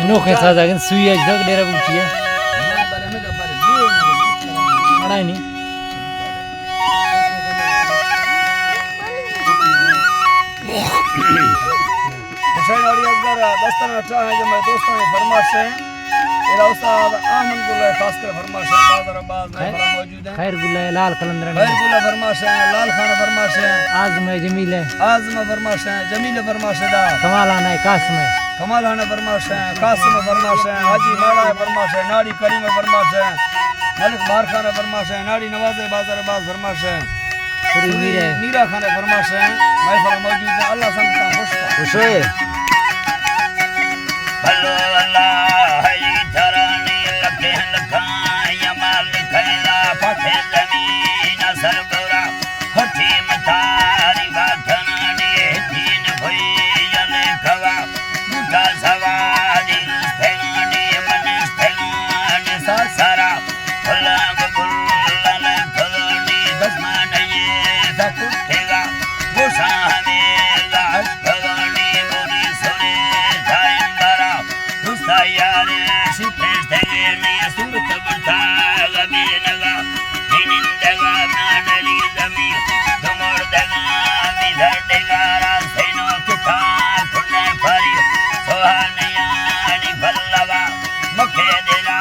Nuk e sa zagen suya jdo dera bukia. Mana ini? Hussain Ali Asghar दस्ताना चाहे जो मैं दोस्तों में फरमाश है मेरा उस्ताद अहमद गुल्ला खासकर फरमाश है बाजार अब्बास में बड़ा मौजूद है खैर गुल्ला लाल कलंदर खैर गुल्ला फरमाश है लाल खान फरमाश है आजम जमील है आजम फरमाश है जमील फरमाश है कमाल आना है कासम है कमाल आना फरमाश है कासिम फरमाश है हाजी माड़ा फरमाश है नाड़ी करीम फरमाश है मलिक बार खान फरमाश है नाड़ी नवाज़ बाजार अब्बास फरमाश है मीरा खान फरमाश है महफिल मौजूद है अल्लाह संता खुश है भलो अल्लाह है धरनी लखे लखाया मालिक खैरा पथे जमीन सरबरा हठी मतारी वाथनानी दीन भई यने खवा मुठा सवादी स्थंगनी मन स्थंगनी सासरा फलांग बुल्लन खलोनी दसमान ये सकुठेगा गोसा हमेगा खलोनी मुरी सोने यारे शिफे स्थगेनी सुरत बता गबीनगा हिनिंदगा नानली जमी तुमोर दगा विधर देगारा सेनो किथा खुने फरी सोहानयानी भल्लवा मुखे देला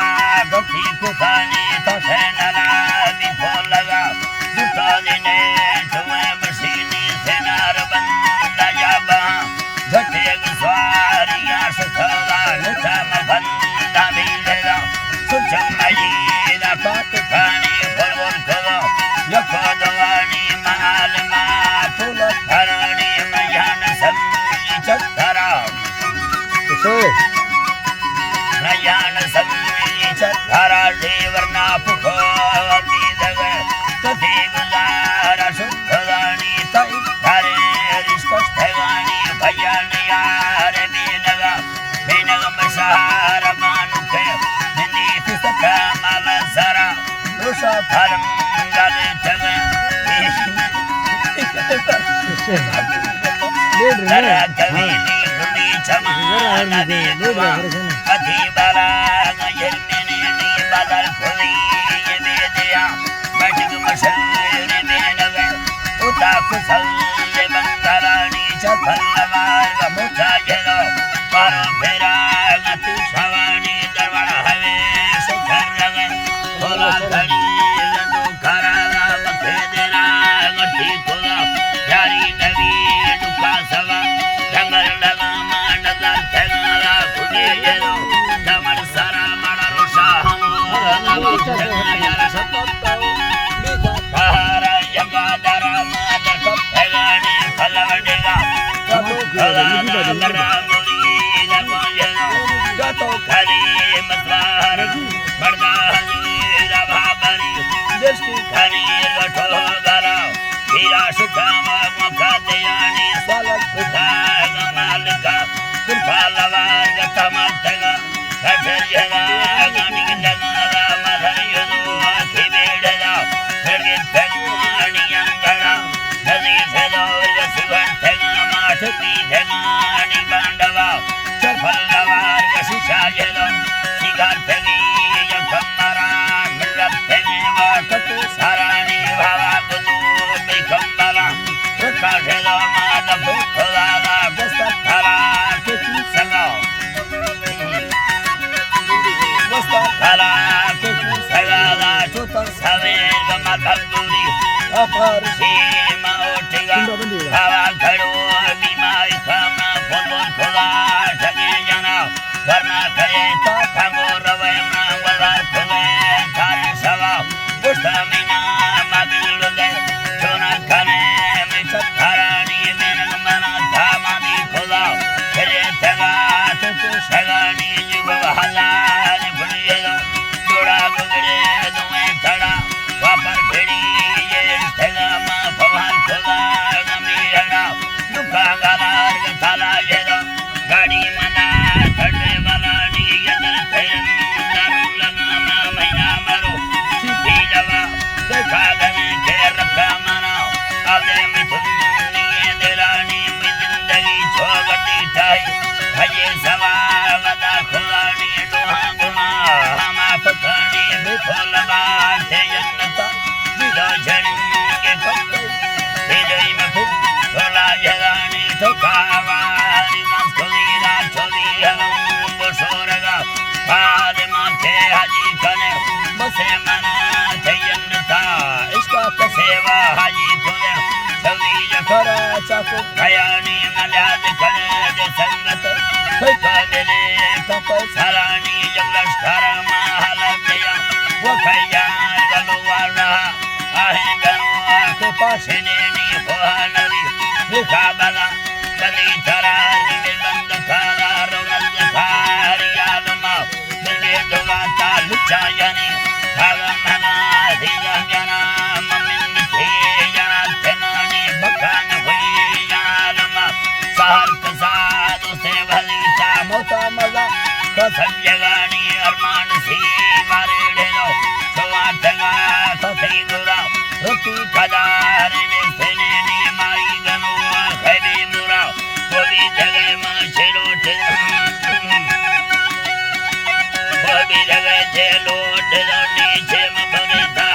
गठी कुखानी तसेनला विफोलगा दुता दिने तुमे मशीनी सेनार बंदा जाबा झटे गुस्वारिया सुखला लता मबंदा मिलेगा सुचमयीदा पातखानी फलवर खवा यखदवानी मालमा फूल धरणी मयान समी चतरा मयान समी चतरा देवरना पुखो अमीदग तथी गुजारा सुखदानी तई धारे रिश्तस्थगानी भयन यार बेनगा बेनगा मशहर मानुके निनी फिसका मालसरा रुषा फरम गले तगे तरा कवीनी रुडी चमाना देवा कथी बाला गयरमेनी नी बादल खोली ये बेदिया बैठक मशहर बेनगा उता कुसल बंगारानी चफलवार मुठा जलो पारो फेरा गति सवानी दरबार हवे शिखर रगे थोड़ा खड़ी लड्डू खरा मथे देना गठी खुदा यारी नवी दुका सवा रंगर लगा मांडला थेला खुदी जलो दमर सारा मारा रोशा हम लवा थेला यार सत्तो तारा यगा दरा मादर कफेगानी फलवडेगा तो खलाना करा मुरी लगोयनो तो खली मसवार बरदा हजीरा भाबरी देश की खली लठो दरा हीरा सुखामा मखा दयानी सालत उठा मालिका कुफा लवार तमतगा खजरिया गानी लगरा मधरियो आखी बेड़ला खड़गे तगानी अंगड़ा नदी फेलो रसवन तगा माठती तगानी बांडवा चफलवार गशिशा जलो सिगार तगी यखमरा मिलत तगी वाकत सारानी भावा बुदू बिखमरा रखा जलो मादब खुदादा गस्तखरा किसी संगो गस्तखरा किसी संगादा चुतर सवेर गमतबुरी अपर सीमा उठेगा हवा खड़ो बीमारी खामा फुलबुल खुदा ठगे जना करना करे तो ठगो रवे मांगला खुले थारे सवा गुस्सा मीना मबिल दे चोना खाने में चखरानी में मना धामा दी खुदा तेरे तगा तो सगानी युग हलाल भुलियो जोड़ा गुगड़े दुए खड़ा वापर फेड़ी ये तगा मा भगवान खुदा गमीरा दुखा गालार थाला जेरो गाड़ी मना थड़े वाला नी यद Kayani Malyad Khaled Sangat Kadele Tapasarani Jaglashkara Mahalabya Wakayar Galuwala Ahindanu Kupashineni Puhanari Nikabala Kalitara Nilbandakara Ronaldakari Alama Nilveduvata Luchayani Hagamana Hidamyana Mamin Tejana Tenani Bakana Huyalama Sahar Kasadu Sevalita Motamaza Kasam Yagani Arman Si Marideno Sawataga Kathigura Ruti Kadari Seneni Maiganu Hebi Mura Kobi Jagama Chelote Kobi Jagama Chelote Chema Bhavita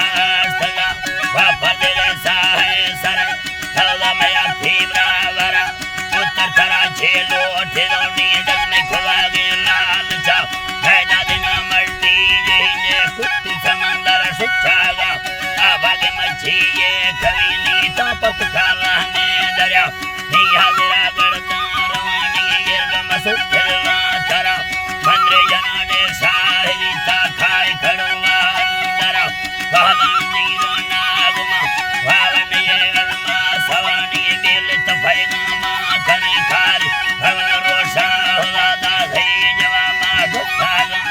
Stala Vapadere Sahe Sara Thala Maya Tibra Vara Uttar Tara Chelote Doni Jagme Khavagi Lalcha Haida Dina Marti Jine Kutti Samandara Shichaga Avage Machiye Kavini Tapak Kalane Darya Ni Hazira Garda Ravani Girgama Sukhilva Tara Mandre Janane Sahita Khai Kadova Andara Vahavan Jiro Naguma Vavan Yegalma Savani Bilita Paigama Kani Kari Havan Rosha Hulada Dhai Javama Guttagan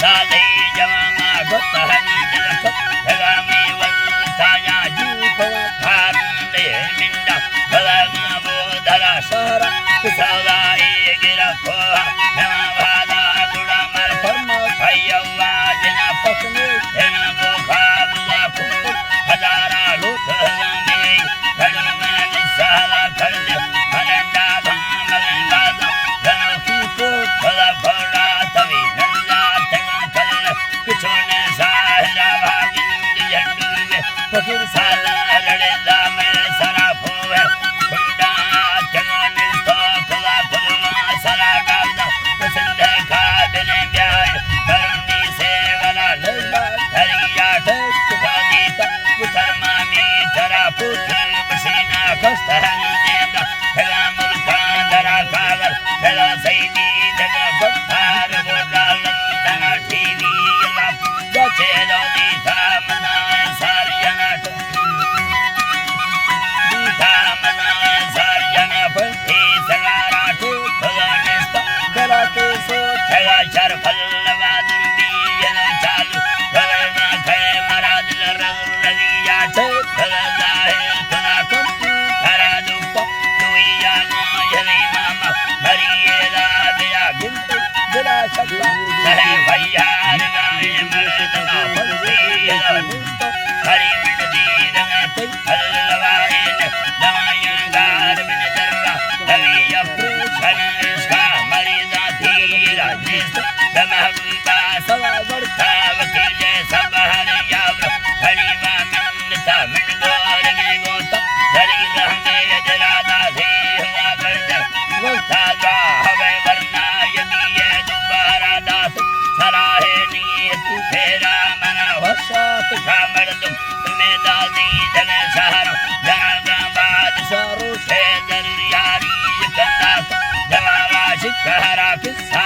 Dadai Javama Guttagan Jalakut Hagami Valtaya Jukala Karande Minda Valama Bodhara Shara Kusala Egira Koha Namavada Gudamar Parma Kayava Jena Pakne Jena Bokha Bula Kupur Hadara Luthame Kadamani Sala Kalde Ananda Bhamalangada Dhanaki Kutala Bhara Tavi Nanda Tanga Kalna Kuchone Sahira Bhagindi Yanduve Pakir Sala Radela Me Sarapove Kunda Tanga Stokala Kulma Sala Gavda Kusinde Kabine Vyay Karuni Sevala Lilla Kariya Tukadita Kutarma Mitara Putra Bashina Kostahan Denda Hela Mulkandara Kagar Hela Saidi Daga Gottar Bodalandana TV Lap Gachedo Dita Mana Saryanat Dita Mana Saryana Pati Sagaratu Kalanista Karate So Chaga Charpallavadum Biyana Chalu Kalana Kaya Maradila Raviya Chet Kalalahe Kalakuntu Karadupa Tuiyana Yali Mama Mariela Dea Gintu Dila Shakta Sahe Vayyari Gaye Maradana Pati Nusto Hari Minadi Dangate Allavayene Damayan Garbin Darva Daviya Prishana Iska Marida Thira Nista Damahuba Savavarta Vakile Sabahari Yavra Hariva Minta Mingore Negota Dari Rahme Yadirada Dhiva Varda Vaktaja Have Varna Yadiye Dubara Das Sarahe Niyati Thera Mana Vashat Kamardum Tumedadi Dana Shahara Janagambad Saru Shedar Yari Kandas Javava Shikhara Kissa